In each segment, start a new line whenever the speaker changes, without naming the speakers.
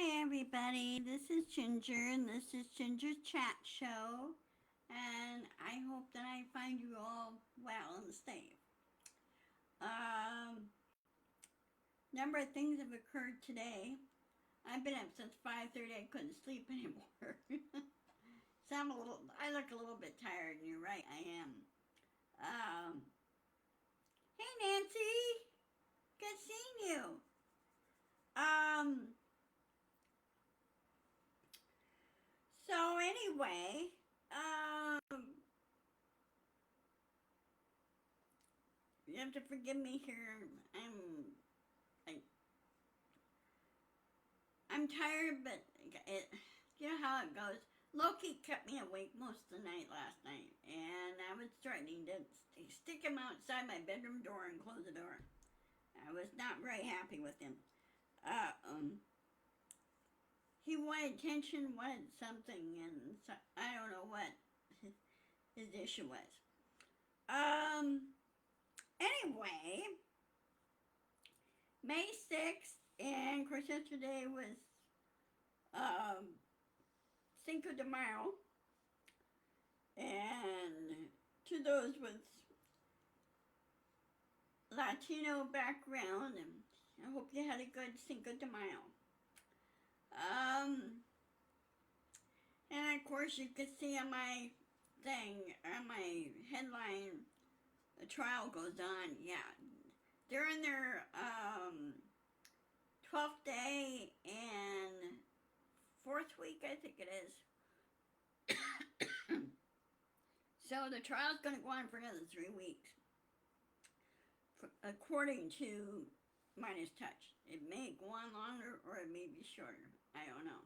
Hi everybody, this is Ginger and this is Ginger's Chat Show, and I hope that I find you all well and safe. Um, Number of things have occurred today. I've been up since 5:30. I couldn't sleep anymore. So I look a little bit tired, and you're right, I am. Um, hey Nancy, good seeing you. Um, so anyway, you have to forgive me here. I, I'm tired, but you know how it goes. Loki kept me awake most of the night last night, and I was threatening to stick him outside my bedroom door and close the door. I was not very happy with him. Uh, um, he wanted attention, wanted something, and so, I don't know what his issue was. Anyway, May 6th, and of course yesterday was um, Cinco de Mayo, and to those with Latino background, and I hope you had a good Cinco de Mayo. And of course you can see on my thing, on my headline, the trial goes on. Yeah, they're in their 12th day and 4th week, I think it is. So the trial's going to go on for another 3 weeks, according to Midas Touch. It may go on longer or it may be shorter. I don't know.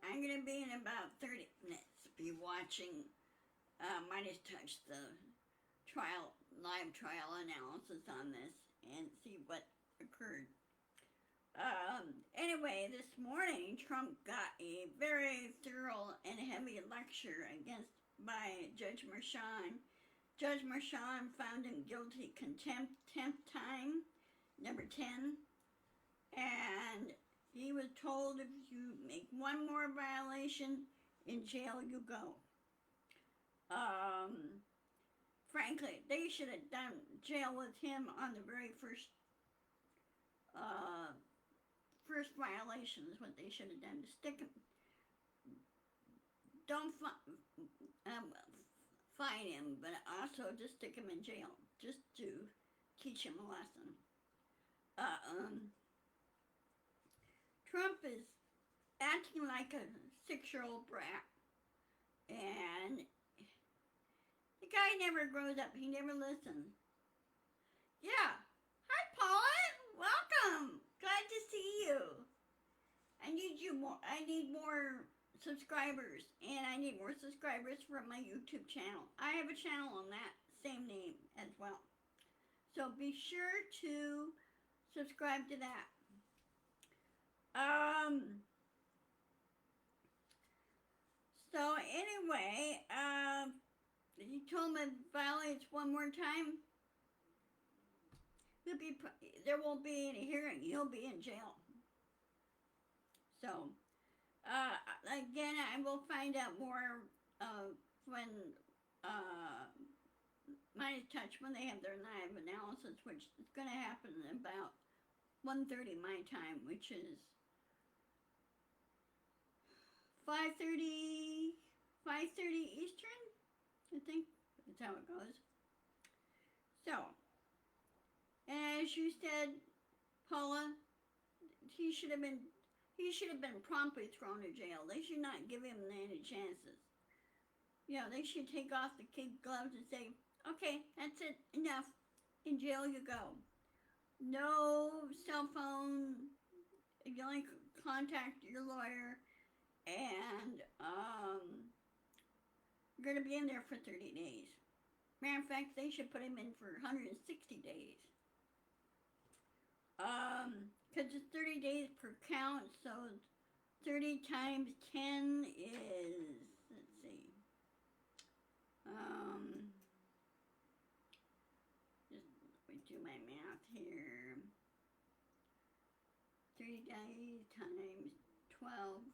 I'm going to be in about 30 minutes, be watching Midas Touch, the live trial analysis on this, and see what occurred. Anyway, this morning Trump got a very thorough and heavy lecture by Judge Merchan. Judge Merchan found him guilty contempt time, number 10, and he was told if you make one more violation, in jail you go. Frankly, they should have done jail with him on the very first violation is what they should have done. To stick him, don't fine him, but also just stick him in jail, just to teach him a lesson. Trump is acting like a 6-year-old brat, and the guy never grows up. He never listens. Yeah. Hi, Paula. Welcome. Glad to see you. I need you more. I need more subscribers, and I need more subscribers for my YouTube channel. I have a channel on that same name as well. So be sure to subscribe to that. So anyway, he told him if violates one more time, there won't be any hearing. He'll be in jail. So, again, I will find out more when Midas Touch, when they have their live analysis, which is going to happen about 1:30 my time, which is 5:30 Eastern, I think that's how it goes. So, as you said, Paula, he should have been promptly thrown in jail. They should not give him any chances. You know, they should take off the kid gloves and say, okay, that's it, enough. In jail you go. No cell phone. You only contact your lawyer, and you're going to be in there for 30 days. Matter of fact, they should put him in for 160 days. Because it's 30 days per count, so 30 times 10 is, let's see, just let me do my math here. 30 days times 12,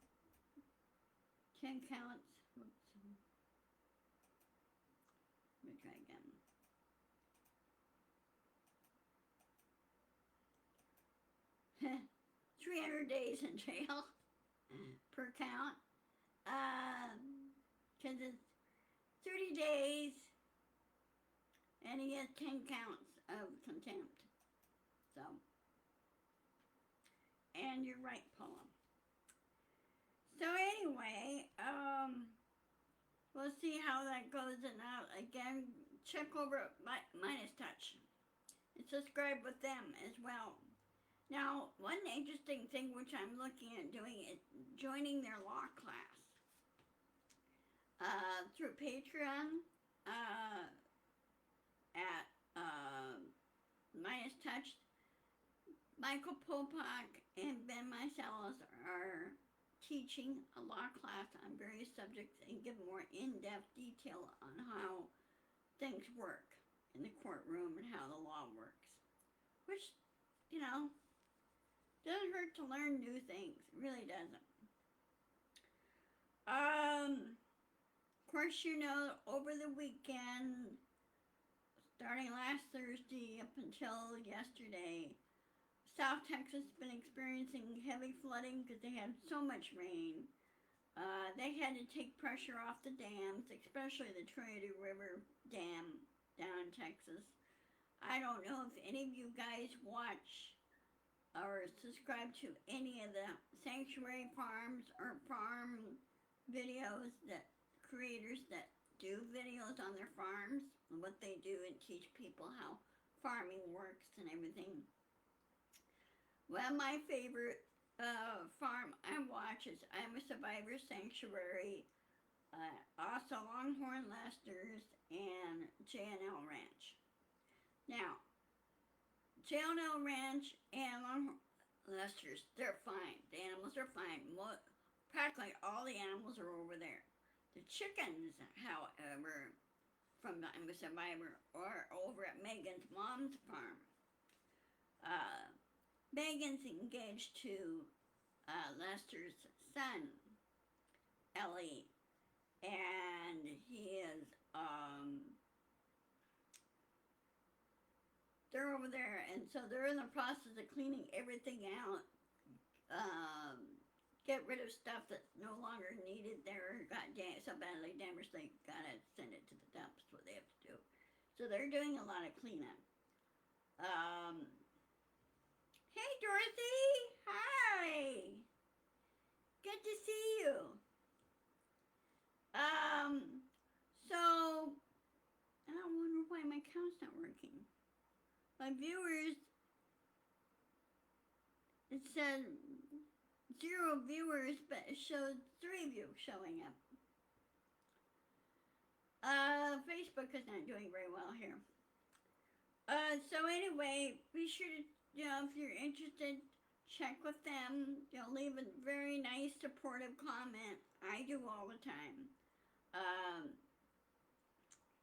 10 counts. Oops. Let me try again. 300 days in jail per count. Because it's 30 days and he has 10 counts of contempt. So, and you're right, Paula. So anyway, we'll see how that goes. And again, check over Midas Touch and subscribe with them as well. Now, one interesting thing which I'm looking at doing is joining their law class through Patreon at Midas Touch. Michael Popak and Ben Meiselas are teaching a law class on various subjects and give more in-depth detail on how things work in the courtroom and how the law works. Which, you know, doesn't hurt to learn new things. It really doesn't. Of course, you know, over the weekend, starting last Thursday up until yesterday, South Texas has been experiencing heavy flooding because they had so much rain. They had to take pressure off the dams, especially the Trinity River Dam down in Texas. I don't know if any of you guys watch or subscribe to any of the sanctuary farms or farm videos that creators that do videos on their farms and what they do and teach people how farming works and everything. Well, my favorite farm I watch is I'm a Survivor Sanctuary, also Longhorn Lester's, and J&L Ranch. Now, J&L Ranch and Longhorn Lester's, they're fine. The animals are fine. Practically all the animals are over there. The chickens, however, from I'm a Survivor, are over at Megan's mom's farm. Megan's engaged to Lester's son, Ellie, and he is, they're over there, and so they're in the process of cleaning everything out, get rid of stuff that's no longer needed there, got so badly damaged they gotta send it to the dumps, what they have to do. So they're doing a lot of cleanup. Hey Dorothy, hi, good to see you. So, I don't wonder why my count's not working. My viewers, it said 0 viewers, but it showed 3 of you showing up. Facebook is not doing very well here. So anyway, be sure to, you know, if you're interested, check with them. They'll leave a very nice, supportive comment. I do all the time.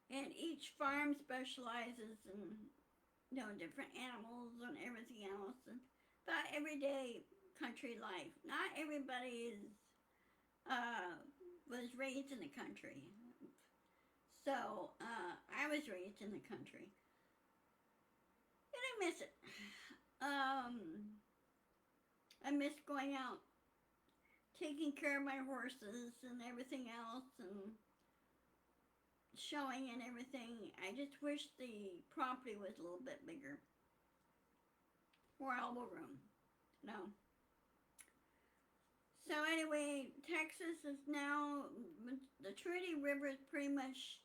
And each farm specializes in, you know, different animals and everything else, and about everyday country life. Not everybody is, was raised in the country. So, I was raised in the country. And I miss it. I miss going out, taking care of my horses and everything else, and showing and everything. I just wish the property was a little bit bigger. More elbow room. No. So anyway, Texas is now, the Trinity River is pretty much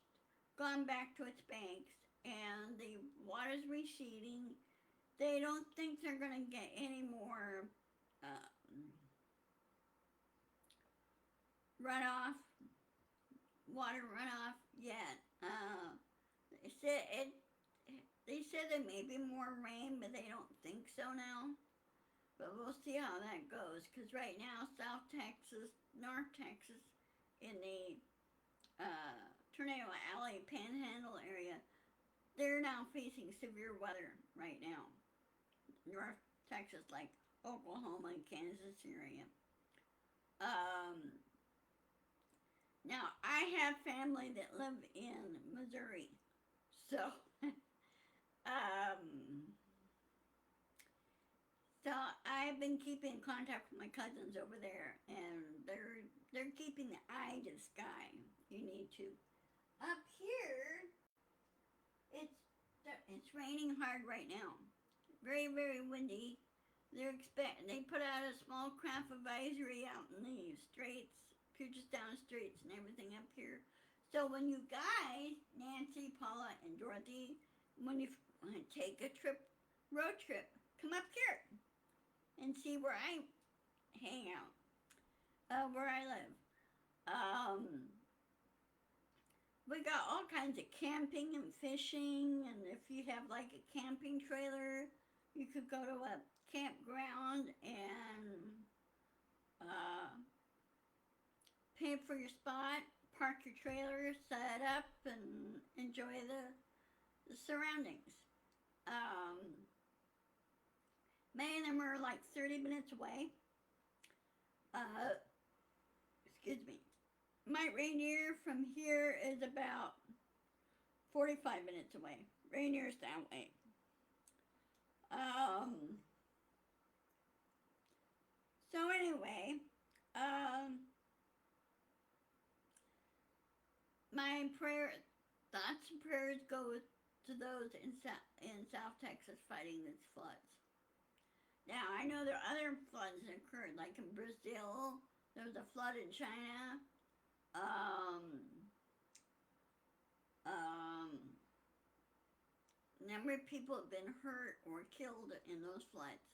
gone back to its banks, and the water's receding. They don't think they're going to get any more water runoff yet. They said there may be more rain, but they don't think so now. But we'll see how that goes, because right now, South Texas, North Texas, in the Tornado Alley Panhandle area, they're now facing severe weather right now. North Texas, like Oklahoma and Kansas area. Um, Now, I have family that live in Missouri. So, um, so I've been keeping in contact with my cousins over there, and they're keeping the eye to the sky. You need to. Up here, it's it's raining hard right now. Very very windy. They put out a small craft advisory out in the straits, Puget Sound Straits, and everything up here. So when you guys, Nancy, Paula, and Dorothy, when you take a road trip, come up here and see where I hang out, where I live. Um, we got all kinds of camping and fishing, and if you have like a camping trailer, you could go to a campground and uh, pay for your spot, park your trailer, set up, and enjoy the surroundings. Um, Many of them are like 30 minutes away. Uh, excuse me. Mount Rainier from here is about 45 minutes away. Rainier's that way. Um, so anyway, um, my thoughts and prayers go to those in South Texas fighting these floods. Now I know there are other floods that occurred, like in Brazil. There was a flood in China. Um, um, a number of people have been hurt or killed in those floods.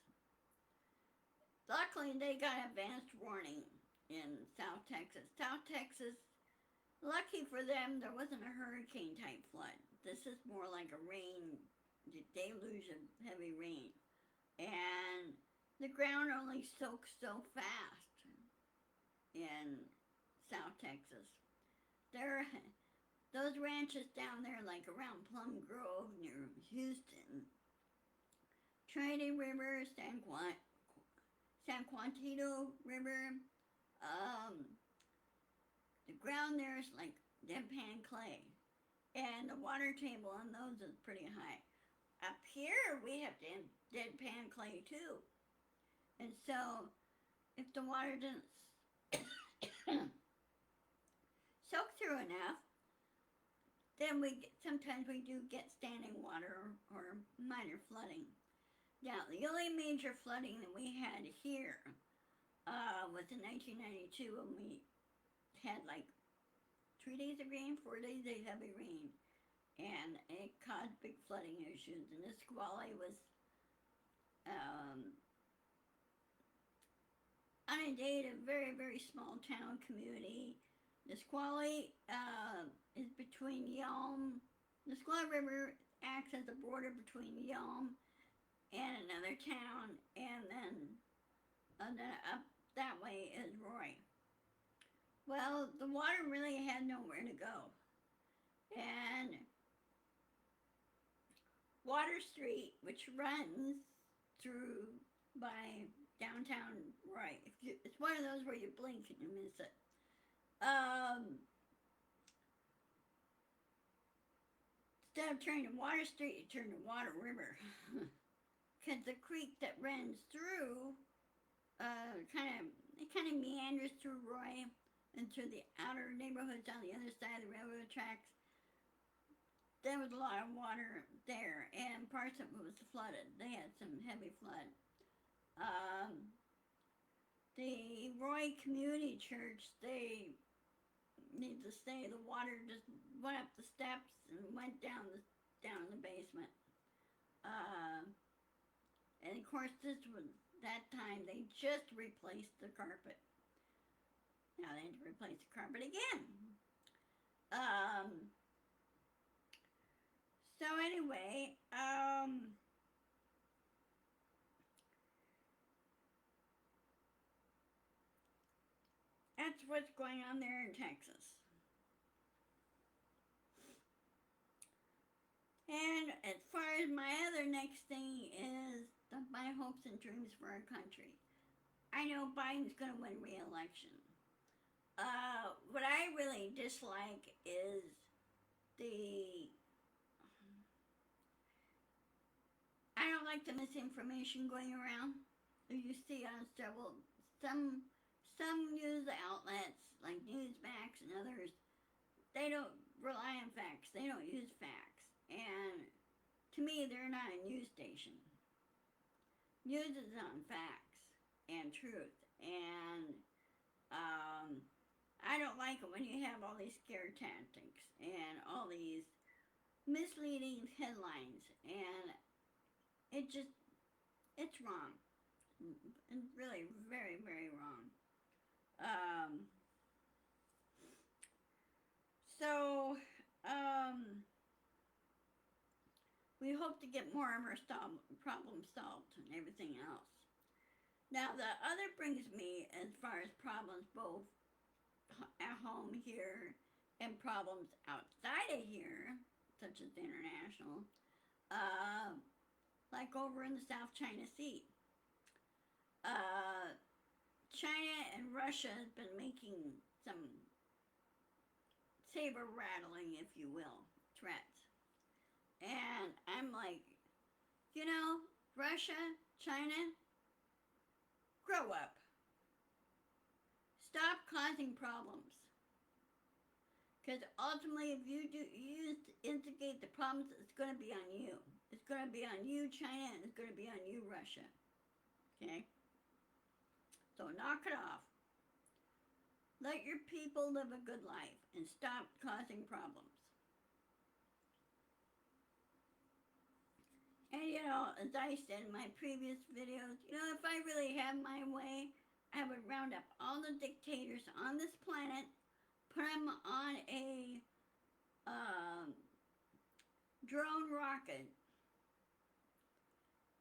Luckily, they got advanced warning in South Texas. South Texas, lucky for them, there wasn't a hurricane type flood. This is more like a deluge of heavy rain. And the ground only soaks so fast in South Texas. There, those ranches down there, like around Plum Grove near Houston, Trinity River, San Juanito River, the ground there is like deadpan clay, and the water table on those is pretty high. Up here, we have deadpan clay too, and so if the water doesn't soak through enough, then sometimes we do get standing water or minor flooding. Now, the only major flooding that we had here was in 1992 when we had like 3 days of rain, 4 days of heavy rain, and it caused big flooding issues. And Nisqually was inundated, a very, very small town community. Nisqually is between Yelm. Nisqually River acts as a border between Yelm and another town, and then up that way is Roy. Well, the water really had nowhere to go, and Water Street, which runs through by downtown Roy, it's one of those where you blink and you miss it. Instead of turning to Water Street, you turn to Water River. Because the creek that runs through it kind of meanders through Roy and through the outer neighborhoods on the other side of the railroad tracks. There was a lot of water there, and parts of it was flooded. They had some heavy flood. The Roy Community Church, they need to say the water just went up the steps and went down in the basement. And of course, that time they just replaced the carpet. Now they had to replace the carpet again. So anyway, that's what's going on there in Texas. And as far as my other next thing is my my hopes and dreams for our country. I know Biden's going to win re-election. What I really dislike is the I don't like the misinformation going around. You see on some news outlets like Newsmax and others, they don't rely on facts. They don't use facts. And to me, they're not a news station. News is on facts and truth. And I don't like it when you have all these scare tactics and all these misleading headlines. And it's wrong. It's really very, very wrong. So, we hope to get more of our problems solved and everything else. Now, the other brings me, as far as problems both at home here and problems outside of here, such as international, like over in the South China Sea. China and Russia has been making some saber rattling, if you will, threats. And I'm like, Russia, China, grow up. Stop causing problems. Because ultimately, if you instigate the problems, it's going to be on you. It's going to be on you, China, and it's going to be on you, Russia. Okay? So knock it off. Let your people live a good life and stop causing problems. And as I said in my previous videos, if I really had my way, I would round up all the dictators on this planet, put them on a drone rocket,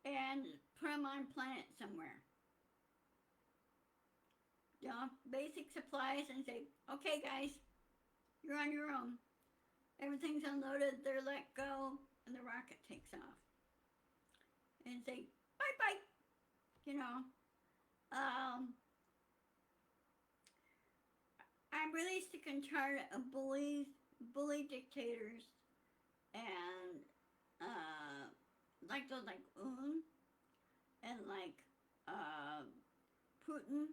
and put them on planet somewhere. Basic supplies, and say, okay guys, you're on your own. Everything's unloaded, they're let go, and the rocket takes off. And say, bye-bye. I'm really sick and tired of bully dictators, and like those like Un and like Putin.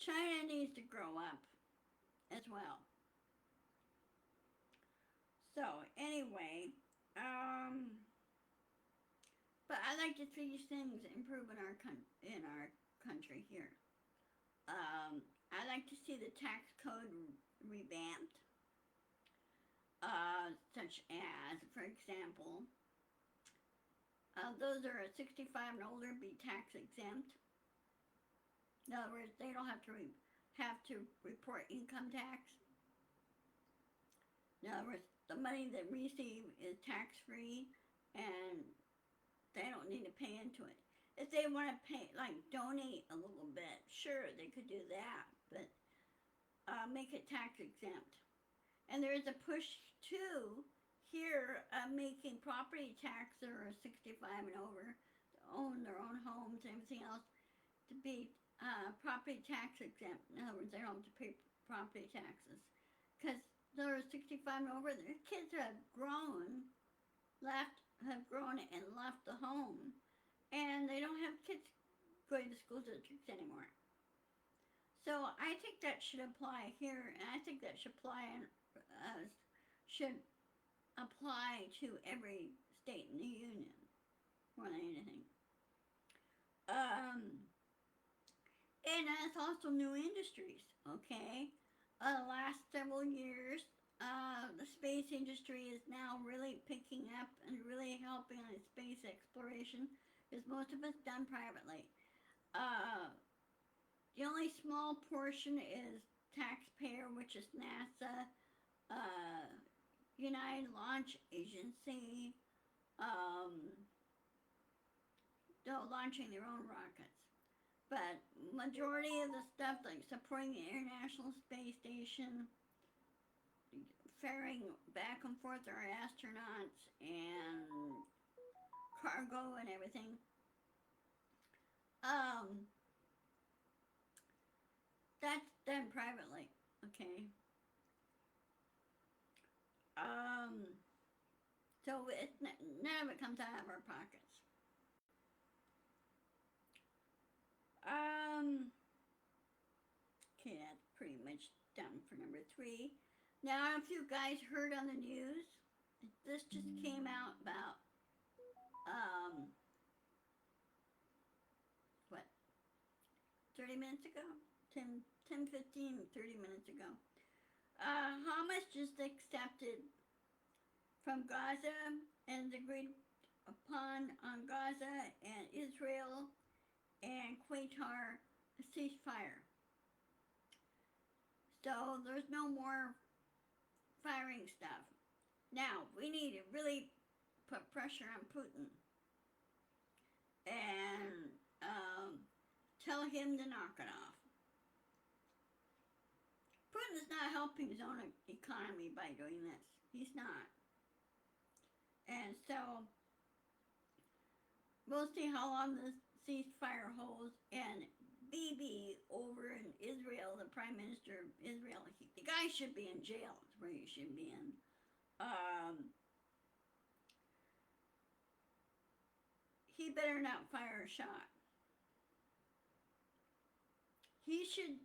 China needs to grow up as well. So anyway, but I like to see these things improve in our country here. I like to see the tax code revamped, such as, for example, those that are 65 and older be tax exempt. In other words, they don't have to report income tax. In other words, the money they receive is tax-free, and they don't need to pay into it. If they want to pay, like donate a little bit, sure, they could do that, but make it tax exempt. And there's a push too here making property tax that are 65 and over, to own their own homes and everything else, to be property tax exempt. In other words, they don't have to pay property taxes. Because they're 65 and over, their kids have grown and left the home, and they don't have kids going to school districts anymore. So I think that should apply here, and I think that should apply to every state in the union more than anything. And that's also new industries, okay? The last several years, the space industry is now really picking up and really helping on space exploration, because most of it's done privately. The only small portion is taxpayer, which is NASA, United Launch Agency, launching their own rockets. But majority of the stuff, like supporting the International Space Station, ferrying back and forth our astronauts, and cargo logo and everything. Um, that's done privately, okay? Um, so none of it comes out of our pockets. Okay, that's pretty much done for number 3. Now, if you guys heard on the news, this just came out about, um, what, 30 minutes ago? 10, 15, 30 minutes ago. Hamas just accepted from Gaza and agreed upon on Gaza and Israel and Qatar a ceasefire. So there's no more firing stuff. Now, we need to really put pressure on Putin and tell him to knock it off. Putin's not helping his own economy by doing this. He's not. And so, we'll see how long this ceasefire holds. And Bibi over in Israel, the Prime Minister of Israel, the guy should be in jail. That's where he should be in. He better not fire a shot. He should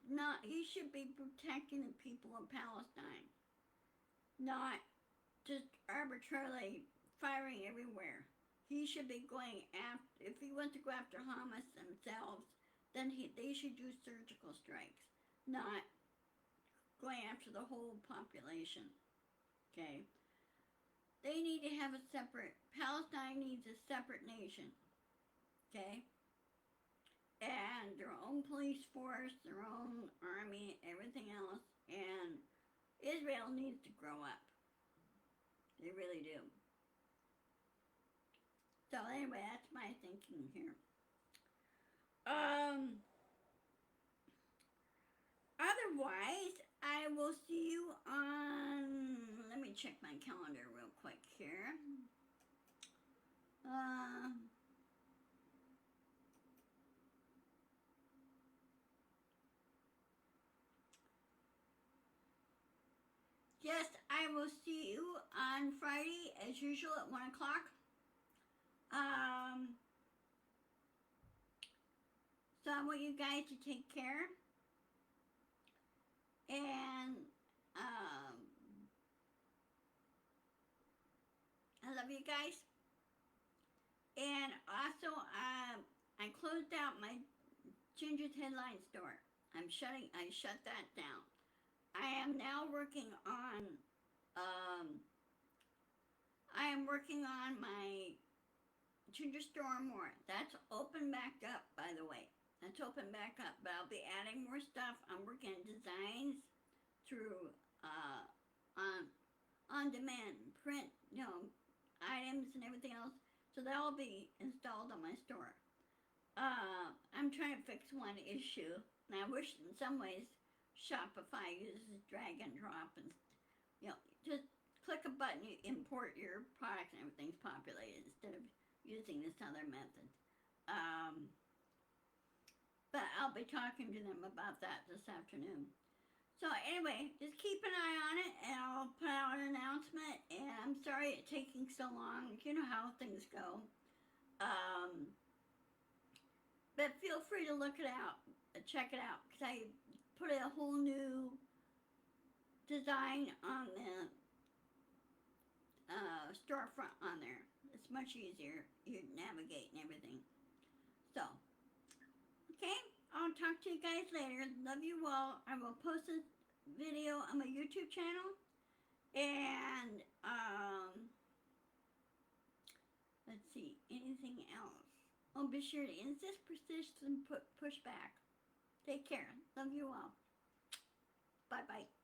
be protecting the people of Palestine, not just arbitrarily firing everywhere. He should be going after, if he wants to go after Hamas themselves, then they should do surgical strikes, not going after the whole population, okay? They need to have a separate, Palestine needs a separate nation, okay? And their own police force, their own army, everything else, and Israel needs to grow up. They really do. So anyway, that's my thinking here. Otherwise, I will see you on, let me check my calendar real quick here. Yes, I will see you on Friday as usual at 1 o'clock. So I want you guys to take care. And I love you guys. And also, I closed out my Ginger's Headline store. I shut that down. I am now working on, my Ginger Store more. That's open back up, by the way. That's open back up, but I'll be adding more stuff. I'm working on designs through, on demand, print, items and everything else. So that'll be installed on my store. I'm trying to fix one issue, and I wish in some ways Shopify uses drag and drop and, just click a button, you import your product and everything's populated instead of using this other method. But I'll be talking to them about that this afternoon. So anyway, just keep an eye on it, and I'll put out an announcement, and I'm sorry it's taking so long. You know how things go. But feel free to look it out, check it out, because I put a whole new design on the storefront on there. It's much easier. You navigate and everything. So, okay, I'll talk to you guys later. Love you all. I will post this video on my YouTube channel. And, let's see, anything else? Oh, be sure to insist, persist, and push back. Take care. Love you all. Bye-bye.